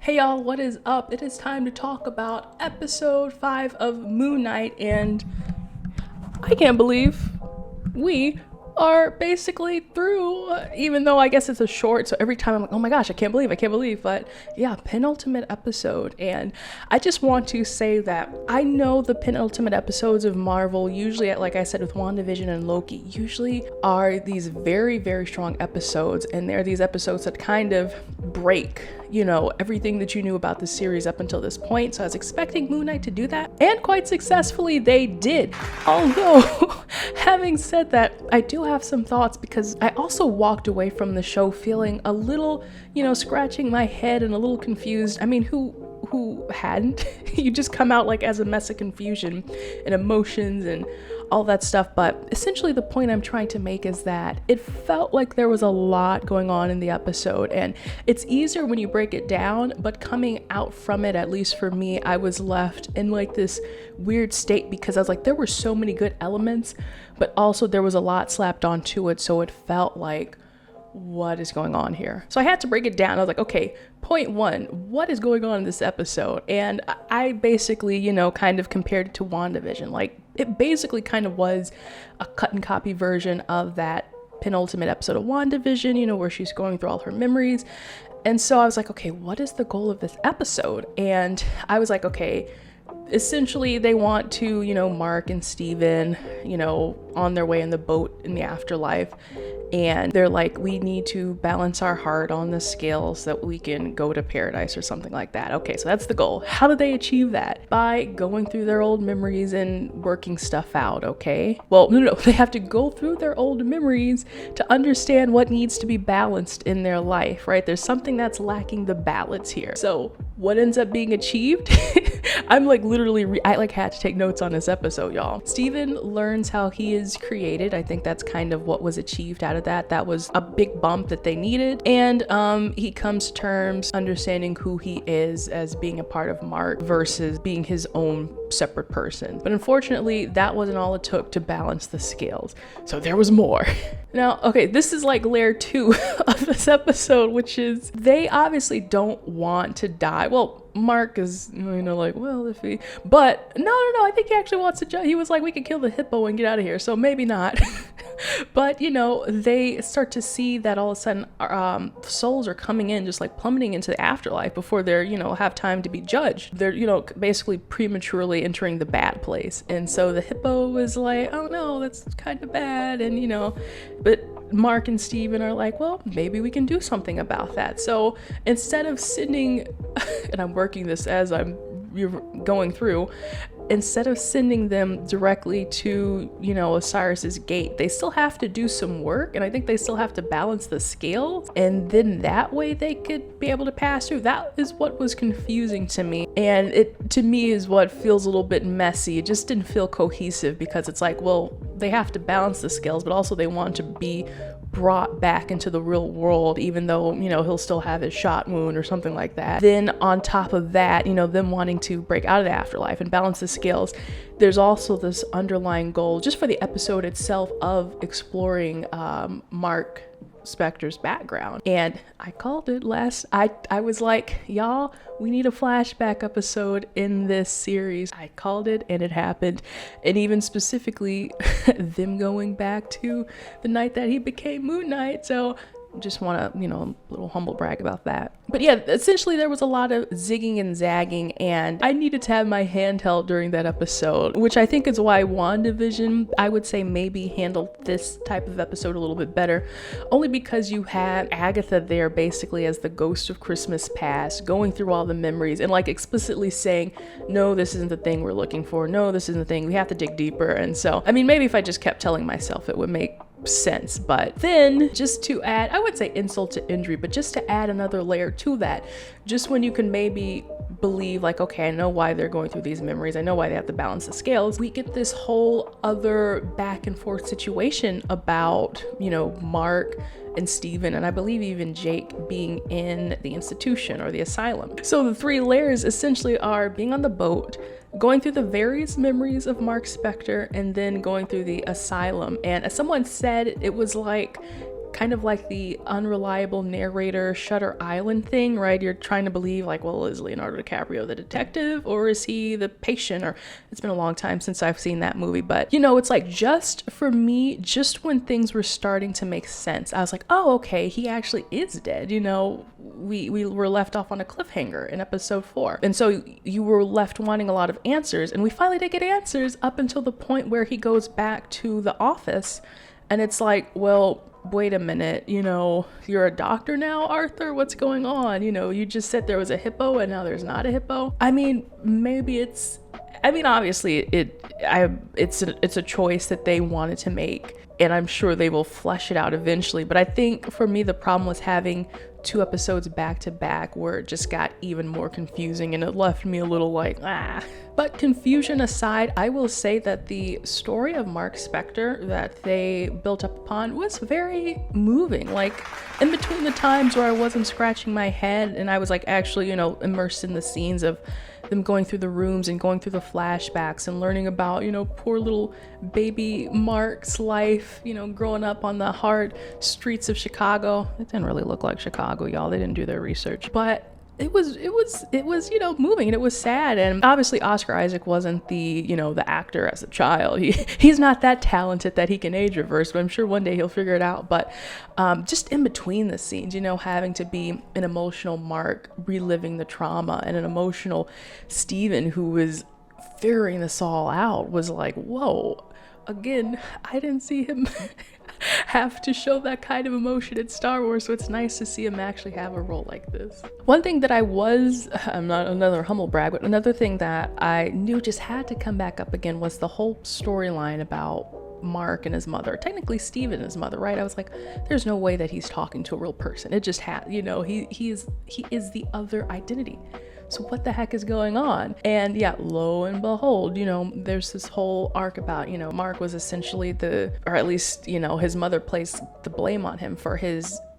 Hey y'all, what is up? It is time to talk about episode 5 of Moon Knight, and I can't believe we are basically through, even though I guess it's a short, so every time I'm like, oh my gosh, I can't believe, but yeah, penultimate episode. And I just want to say that I know the penultimate episodes of Marvel, usually, like I said, with WandaVision and Loki, usually are these very, very strong episodes, and they're these episodes that kind of break, everything that you knew about the series up until this point. So I was expecting Moon Knight to do that, and quite successfully they did. Although, having said that, I do have some thoughts, because I also walked away from the show feeling a little, scratching my head and a little confused. I mean, who hadn't? You just come out like as a mess of confusion and emotions and all that stuff. But essentially the point I'm trying to make is that it felt like there was a lot going on in the episode, and it's easier when you break it down, but coming out from it, at least for me, I was left in like this weird state, because I was like, there were so many good elements, but also there was a lot slapped onto it, so it felt like, what is going on here? So I had to break it down. I was like, okay, point one, what is going on in this episode? And I basically, kind of compared it to WandaVision. Like, it basically kind of was a cut and copy version of that penultimate episode of WandaVision, where she's going through all her memories. And so I was like, okay, what is the goal of this episode? And I was like, okay, essentially they want to, Mark and Steven, on their way in the boat in the afterlife. And they're like, we need to balance our heart on the scales so that we can go to paradise or something like that. Okay, so that's the goal. How do they achieve that? By going through their old memories and working stuff out, okay? Well, no, they have to go through their old memories to understand what needs to be balanced in their life, right? There's something that's lacking the balance here. So what ends up being achieved? I'm like literally, I like had to take notes on this episode, y'all. Steven learns how he is created. I think that's kind of what was achieved out of that. That was a big bump that they needed. And he comes to terms understanding who he is as being a part of Mark versus being his own separate person. But unfortunately, that wasn't all it took to balance the scales. So there was more. Now, okay, this is like layer 2 of this episode, which is they obviously don't want to die. Well, Mark is, like, well, if he, but no, I think he actually wants to, he was like, we could kill the hippo and get out of here, so maybe not. But, they start to see that all of a sudden souls are coming in, just like plummeting into the afterlife before they're, have time to be judged. They're, basically prematurely entering the bad place. And so the hippo was like, oh no, that's kind of bad. And, but Mark and Steven are like, well, maybe we can do something about that. So instead of sending, and I'm working this as I'm going through, instead of sending them directly to, Osiris's gate, they still have to do some work, and I think they still have to balance the scales, and then that way they could be able to pass through. That is what was confusing to me, and it to me is what feels a little bit messy. It just didn't feel cohesive, because it's like, well, they have to balance the scales, but also they want to be brought back into the real world, even though, he'll still have his shot wound or something like that. Then on top of that, them wanting to break out of the afterlife and balance the scales, there's also this underlying goal just for the episode itself of exploring Mark Spector's background. And I called it I was like, y'all, we need a flashback episode in this series. I called it, and it happened. And even specifically them going back to the night that he became Moon Knight. So just want to, a little humble brag about that. But yeah, essentially there was a lot of zigging and zagging, and I needed to have my hand held during that episode, which I think is why WandaVision, I would say, maybe handled this type of episode a little bit better, only because you had Agatha there basically as the ghost of Christmas past, going through all the memories and like explicitly saying, no, this isn't the thing we're looking for. No, this isn't the thing. We have to dig deeper. And so, I mean, maybe if I just kept telling myself, it would make sense. But then just to add, I would say insult to injury, but just to add another layer to that, just when you can maybe believe like, okay, I know why they're going through these memories, I know why they have to balance the scales, we get this whole other back and forth situation about, Mark and Steven, and I believe even Jake being in the institution or the asylum. So the 3 layers essentially are being on the boat, going through the various memories of Mark Spector, and then going through the asylum. And as someone said, it was like kind of like the unreliable narrator Shutter Island thing, right? You're trying to believe like, well, is Leonardo DiCaprio the detective or is he the patient? Or it's been a long time since I've seen that movie, but it's like, just for me, just when things were starting to make sense, I was like, oh, okay, he actually is dead. We were left off on a cliffhanger in episode 4. And so you were left wanting a lot of answers, and we finally did get answers up until the point where he goes back to the office, and it's like, well, wait a minute, you're a doctor now, Arthur? What's going on? You just said there was a hippo and now there's not a hippo. I mean, obviously it's a choice that they wanted to make, and I'm sure they will flesh it out eventually. But I think for me, the problem was having 2 episodes back to back where it just got even more confusing, and it left me a little like, ah. But confusion aside, I will say that the story of Mark Spector that they built up upon was very moving. Like, in between the times where I wasn't scratching my head and I was like actually, immersed in the scenes of them going through the rooms and going through the flashbacks and learning about, poor little baby Mark's life, growing up on the hard streets of Chicago. It didn't really look like Chicago, y'all. They didn't do their research. But it was moving, and it was sad. And obviously Oscar Isaac wasn't the actor as a child. He's not that talented that he can age reverse, but I'm sure one day he'll figure it out. But just in between the scenes, having to be an emotional Mark reliving the trauma, and an emotional Steven who was figuring this all out, was like, whoa. Again, I didn't see him have to show that kind of emotion in Star Wars, so it's nice to see him actually have a role like this. One thing that I'm not another humble brag, but another thing that I knew just had to come back up again was the whole storyline about Mark and his mother, technically Steve and his mother, right? I was like, there's no way that he's talking to a real person. It just had, he is the other identity. So what the heck is going on? And yeah, lo and behold, there's this whole arc about, Mark was essentially or at least, his mother placed the blame on him for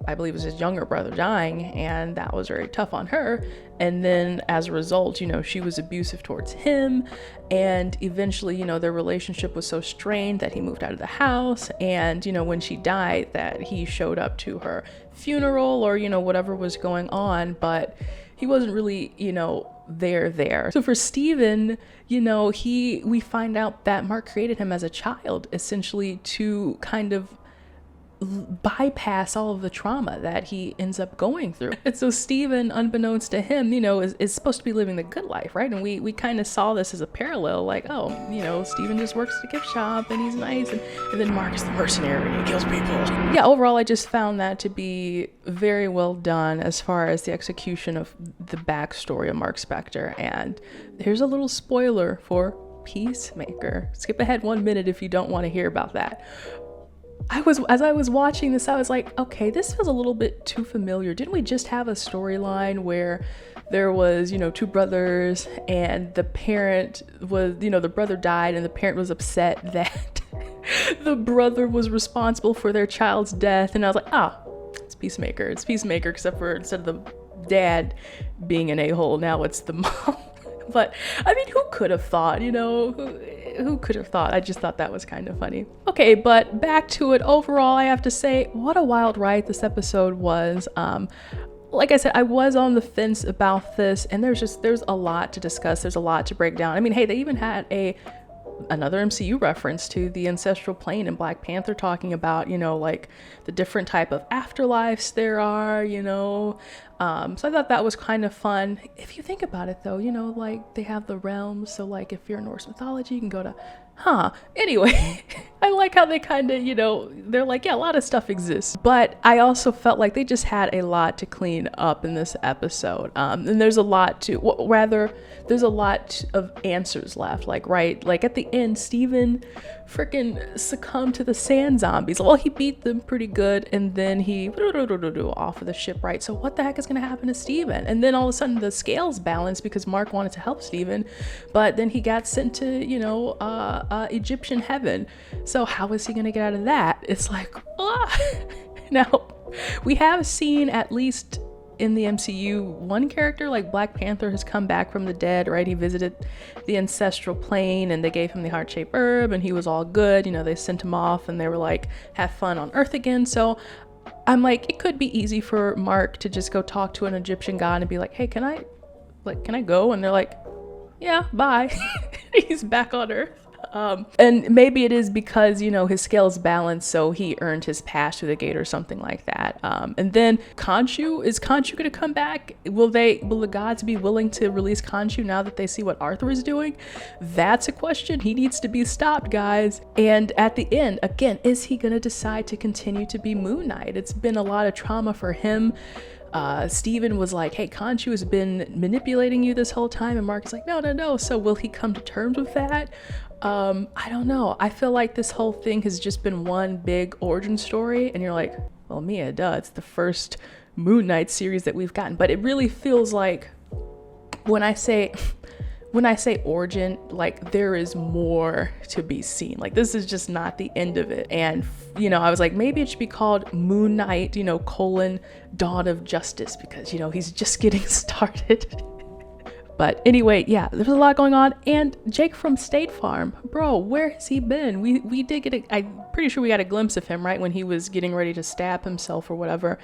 I believe it was his younger brother dying, and that was very tough on her. And then as a result, she was abusive towards him, and eventually, their relationship was so strained that he moved out of the house. And, when she died, that he showed up to her funeral or, whatever was going on, but he wasn't really, there. So for Steven, we find out that Mark created him as a child, essentially to kind of bypass all of the trauma that he ends up going through. And so Steven, unbeknownst to him, is supposed to be living the good life, right? And we kind of saw this as a parallel, like, oh, Steven just works at a gift shop and he's nice, and then Mark is the mercenary and he kills people. Yeah, overall, I just found that to be very well done as far as the execution of the backstory of Mark Spector. And here's a little spoiler for Peacemaker. Skip ahead 1 minute if you don't want to hear about that. As I was watching this, I was like, okay, this feels a little bit too familiar. Didn't we just have a storyline where there was, 2 brothers, and the parent was, the brother died, and the parent was upset that the brother was responsible for their child's death? And I was like, it's Peacemaker. It's Peacemaker, except for instead of the dad being an a-hole, now it's the mom. But I mean, who could have thought, who could have thought? I just thought that was kind of funny. Okay, but back to it. Overall, I have to say, what a wild ride this episode was. Like I said, I was on the fence about this, and there's a lot to discuss. There's a lot to break down. I mean, hey, they even had another MCU reference to the ancestral plane in Black Panther, talking about, like the different type of afterlives there are, so I thought that was kind of fun. If you think about it though, like they have the realms, so like if you're Norse mythology, you can go to anyway. I like how they kind of, they're like, yeah, a lot of stuff exists, but I also felt like they just had a lot to clean up in this episode, and there's a lot there's a lot of answers left, like at the end, Steven freaking succumbed to the sand zombies. Well, he beat them pretty good, and then he off of the ship, right? So what the heck is going to happen to Steven? And then all of a sudden the scales balanced because Mark wanted to help Steven, but then he got sent to Egyptian heaven. So how is he going to get out of that? It's like, Now, we have seen, at least in the MCU, one character like Black Panther has come back from the dead, right? He visited the ancestral plane and they gave him the heart-shaped herb and he was all good. They sent him off and they were like, have fun on Earth again. So I'm like, it could be easy for Mark to just go talk to an Egyptian god and be like, hey, can I go? And they're like, yeah, bye. He's back on Earth. And maybe it is because, you know, his scales balanced, so he earned his pass through the gate or something like that. And then is Khonshu going to come back? Will the gods be willing to release Khonshu now that they see what Arthur is doing? That's a question. He needs to be stopped, guys. And at the end, again, is he going to decide to continue to be Moon Knight? It's been a lot of trauma for him. Steven was like, hey, Khonshu has been manipulating you this whole time, and Mark is like, no. So will he come to terms with that? I don't know. I feel like this whole thing has just been one big origin story, and you're like, well, Mia, duh, it's the first Moon Knight series that we've gotten. But it really feels like when I say origin, like there is more to be seen. Like this is just not the end of it. And you know, I was like, maybe it should be called Moon Knight, you know, Dawn of Justice, because you know he's just getting started. But anyway, yeah, there's a lot going on. And Jake from State Farm, bro, where has he been? We did get I'm pretty sure we got a glimpse of him, right, when he was getting ready to stab himself or whatever,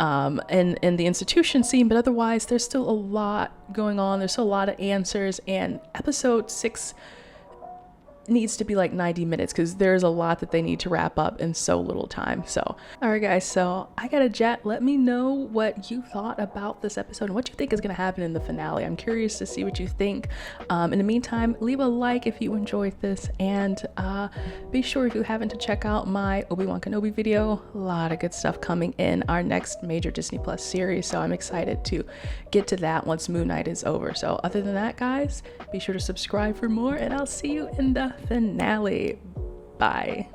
in the institution scene. But otherwise, there's still a lot going on. There's still a lot of answers. And episode 6 needs to be like 90 minutes because there's a lot that they need to wrap up in so little time. So all right, guys, so I gotta jet. Let me know what you thought about this episode and what you think is gonna happen in the finale. I'm curious to see what you think. In the meantime, leave a like if you enjoyed this, and be sure, if you haven't, to check out my Obi-Wan Kenobi video. A lot of good stuff coming in our next major Disney Plus series, so I'm excited to get to that once Moon Knight is over. So other than that, guys, be sure to subscribe for more, and I'll see you in the finale. Bye.